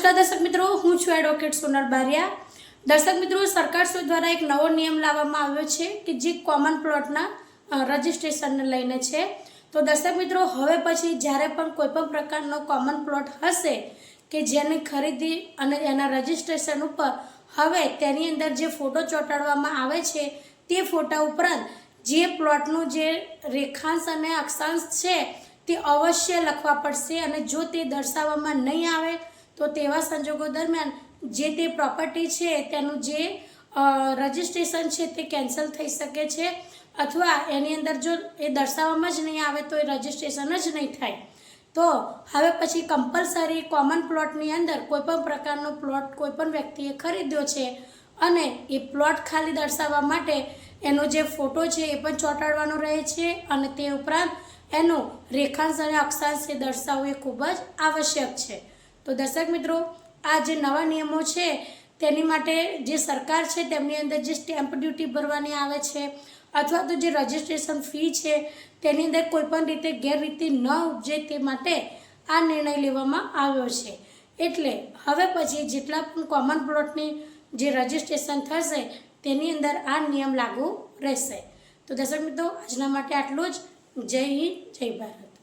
નમસ્કાર દર્શક મિત્રો, હું છું એડવોકેટ સોનલ બારિયા। દર્શક મિત્રો, સરકાર દ્વારા એક નવો નિયમ લાવવામાં આવ્યો છે કે જે કોમન પ્લોટના રજિસ્ટ્રેશનને લઈને છે। તો દર્શક મિત્રો, હવે પછી જ્યારે પણ કોઈપણ પ્રકારનો કોમન પ્લોટ હશે કે જેની ખરીદી અને એના રજિસ્ટ્રેશન ઉપર હવે તેની અંદર જે ફોટો ચોંટાડવામાં આવે છે તે ફોટા ઉપરાંત જે પ્લોટનું જે રેખાંશ અને અક્ષાંશ છે તે અવશ્ય લખવા પડશે અને જો તે દર્શાવવામાં નહીં આવે તો તેવા સંજોગો દરમિયાન જે તે પ્રોપર્ટી છે તેનું જે રજિસ્ટ્રેશન છે તે કેન્સલ થઈ શકે છે અથવા એની અંદર જો એ દર્શાવવામાં જ નહીં આવે તો એ રજિસ્ટ્રેશન જ નહીં થાય। તો હવે પછી કમ્પલસરી કોમન પ્લોટની અંદર કોઈપણ પ્રકારનો પ્લોટ કોઈપણ વ્યક્તિએ ખરીદ્યો છે અને એ પ્લોટ ખાલી દર્શાવવા માટે એનો જે ફોટો છે એ પણ ચોંટાડવાનો રહે છે અને તે ઉપરાંત એનો રેખાંશ અને અક્ષાંશ એ દર્શાવવું એ ખૂબ જ આવશ્યક છે। તો દર્શક મિત્રો, આ જે નવા નિયમો છે તેની માટે જે સરકાર છે તેમની અંદર જે સ્ટેમ્પ ડ્યુટી ભરવાની આવે છે અથવા તો જે રજિસ્ટ્રેશન ફી છે તેની અંદર કોઈપણ રીતે ગેરરીતિ ન ઉપજે તે માટે આ નિર્ણય લેવામાં આવ્યો છે। એટલે હવે પછી જેટલા પણ કોમન પ્લોટની જે રજિસ્ટ્રેશન થશે તેની અંદર આ નિયમ લાગુ રહેશે। તો દર્શક મિત્રો, આજના માટે આટલું જ। જય હિન્દ, જય ભારત।